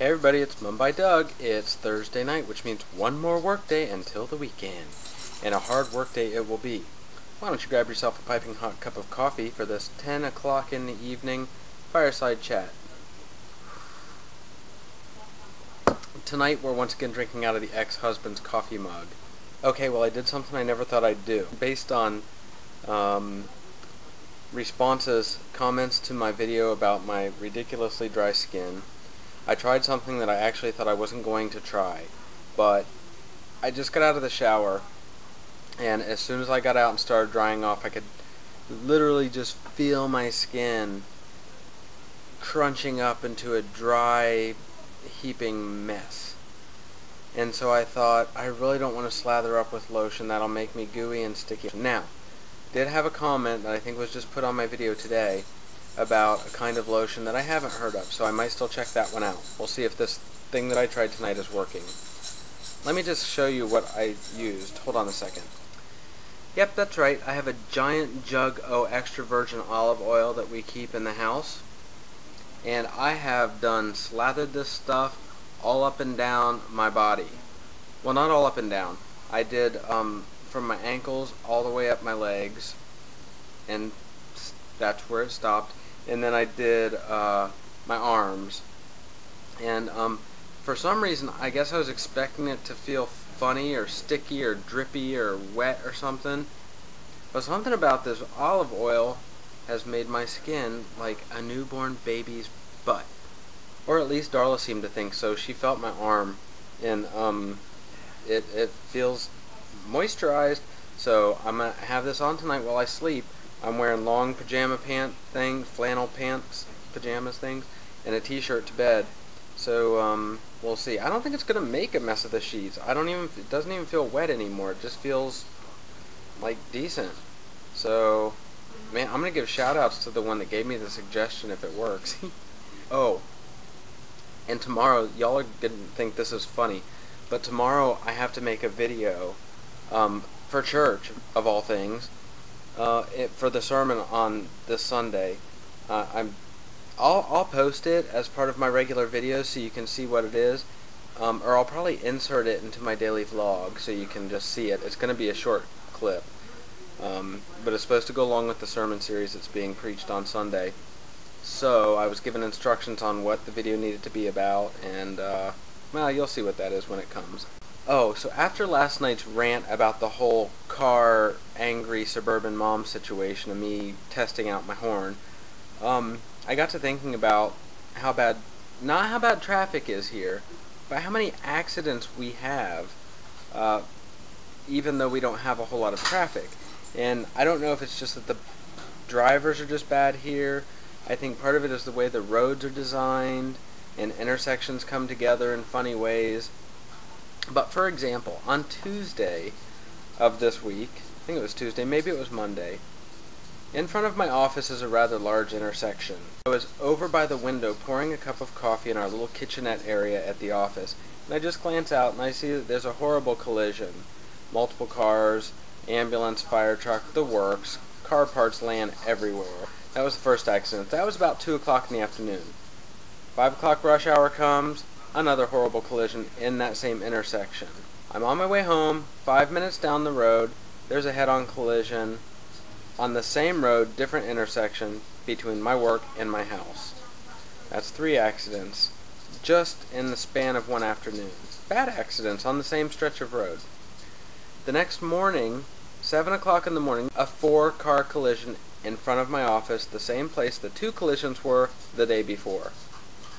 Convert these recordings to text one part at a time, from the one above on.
Hey everybody, it's Mumbai Doug. It's Thursday night, which means one more work day until the weekend. And a hard work day it will be. Why don't you grab yourself a piping hot cup of coffee for this 10 o'clock in the evening fireside chat. Tonight we're once again drinking out of the ex-husband's coffee mug. Okay, well I did something I never thought I'd do. Based on responses, comments to my video about my ridiculously dry skin, I tried something that I actually thought I wasn't going to try, but I just got out of the shower, and as soon as I got out and started drying off, I could literally just feel my skin crunching up into a dry, heaping mess. And so I thought, I really don't want to slather up with lotion. That'll make me gooey and sticky. Now, did have a comment that I think was just put on my video today about a kind of lotion that I haven't heard of, so I might still check that one out. We'll see if this thing that I tried tonight is working. Let me just show you what I used. Hold on a second. Yep, that's right. I have a giant jug of extra virgin olive oil that we keep in the house, and I have done slathered this stuff all up and down my body. Well, not all up and down. I did from my ankles all the way up my legs, and that's where it stopped. And then I did my arms, and for some reason I guess I was expecting it to feel funny or sticky or drippy or wet or something, but something about this olive oil has made my skin like a newborn baby's butt, or at least Darla seemed to think so. She felt my arm, and it feels moisturized, so I'm gonna have this on tonight while I sleep. I'm wearing long pajama pant things, flannel pants, pajamas things, and a t-shirt to bed. So we'll see. I don't think it's gonna make a mess of the sheets. It doesn't even feel wet anymore. It just feels like decent. So, man, I'm gonna give shout outs to the one that gave me the suggestion if it works. Oh, and tomorrow, y'all are gonna think this is funny, but tomorrow I have to make a video for church, of all things. For the sermon on this Sunday. I'll post it as part of my regular videos so you can see what it is, or I'll probably insert it into my daily vlog so you can just see it. It's going to be a short clip, but it's supposed to go along with the sermon series that's being preached on Sunday. So I was given instructions on what the video needed to be about, and well, you'll see what that is when it comes. Oh, so after last night's rant about the whole car angry suburban mom situation and me testing out my horn, I got to thinking about not how bad traffic is here, but how many accidents we have, even though we don't have a whole lot of traffic. And I don't know if it's just that the drivers are just bad here. I think part of it is the way the roads are designed and intersections come together in funny ways. But for example, on Tuesday of this week, I think it was Tuesday, maybe it was Monday, in front of my office is a rather large intersection. I was over by the window pouring a cup of coffee in our little kitchenette area at the office, and I just glance out and I see that there's a horrible collision. Multiple cars, ambulance, fire truck, the works, car parts laying everywhere. That was the first accident. That was about 2 o'clock in the afternoon. 5 o'clock rush hour comes, another horrible collision in that same intersection. I'm on my way home, 5 minutes down the road, there's a head-on collision on the same road, different intersection, between my work and my house. That's 3 accidents, just in the span of one afternoon. Bad accidents on the same stretch of road. The next morning, 7 o'clock in the morning, a 4-car collision in front of my office, the same place the 2 collisions were the day before.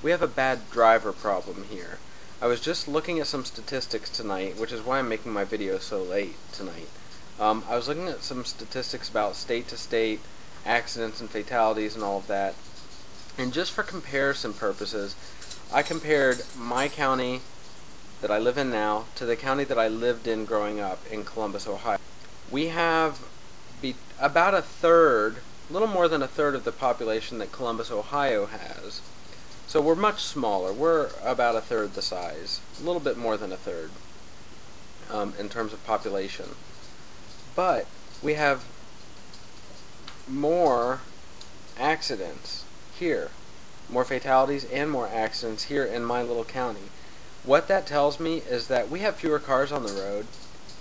We have a bad driver problem here. I was just looking at some statistics tonight, which is why I'm making my video so late tonight. I was looking at some statistics about state-to-state accidents and fatalities and all of that. And just for comparison purposes, I compared my county that I live in now to the county that I lived in growing up in Columbus, Ohio. We have about a third, a little more than a third of the population that Columbus, Ohio has. So we're much smaller. We're about a third the size, a little bit more than a third in terms of population. But we have more accidents here. more fatalities and more accidents here in my little county. What that tells me is that we have fewer cars on the road,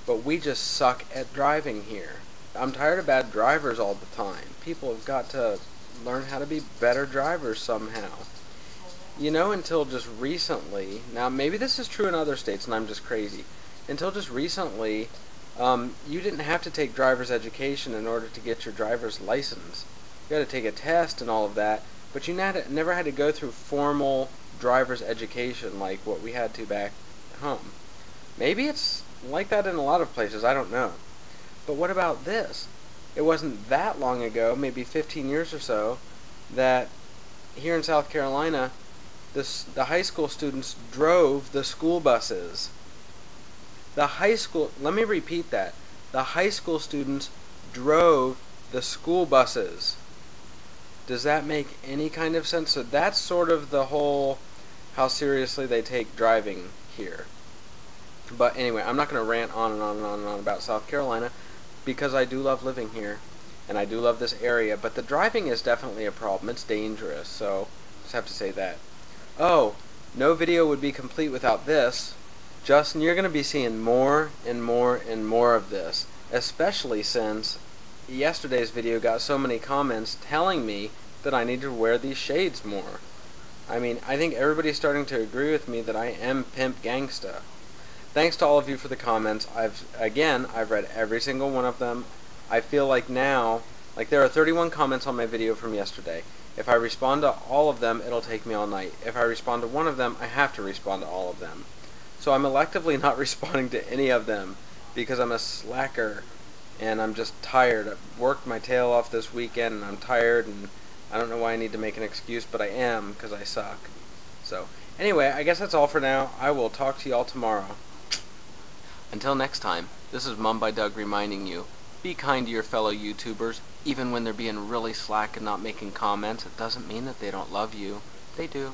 but we just suck at driving here. I'm tired of bad drivers all the time. People have got to learn how to be better drivers somehow. You know, until just recently, now maybe this is true in other states and I'm just crazy, until just recently, you didn't have to take driver's education in order to get your driver's license. You had to take a test and all of that, but you never had to go through formal driver's education like what we had to back home. Maybe it's like that in a lot of places, I don't know. But what about this? It wasn't that long ago, maybe 15 years or so, that here in South Carolina, the high school students drove the school buses. Let me repeat that. The high school students drove the school buses. Does that make any kind of sense? So that's sort of the whole how seriously they take driving here. But anyway, I'm not going to rant on and on and on and on about South Carolina because I do love living here and I do love this area, but the driving is definitely a problem. It's dangerous, so just have to say that. Oh, no video would be complete without this. Justin, you're going to be seeing more and more and more of this, especially since yesterday's video got so many comments telling me that I need to wear these shades more. I mean, I think everybody's starting to agree with me that I am pimp gangsta. Thanks to all of you for the comments. I've read every single one of them. I feel like now, there are 31 comments on my video from yesterday. If I respond to all of them, it'll take me all night. If I respond to one of them, I have to respond to all of them. So I'm electively not responding to any of them because I'm a slacker and I'm just tired. I've worked my tail off this weekend and I'm tired and I don't know why I need to make an excuse, but I am because I suck. So anyway, I guess that's all for now. I will talk to you all tomorrow. Until next time, this is Mum by Doug reminding you, be kind to your fellow YouTubers. Even when they're being really slack and not making comments, it doesn't mean that they don't love you. They do.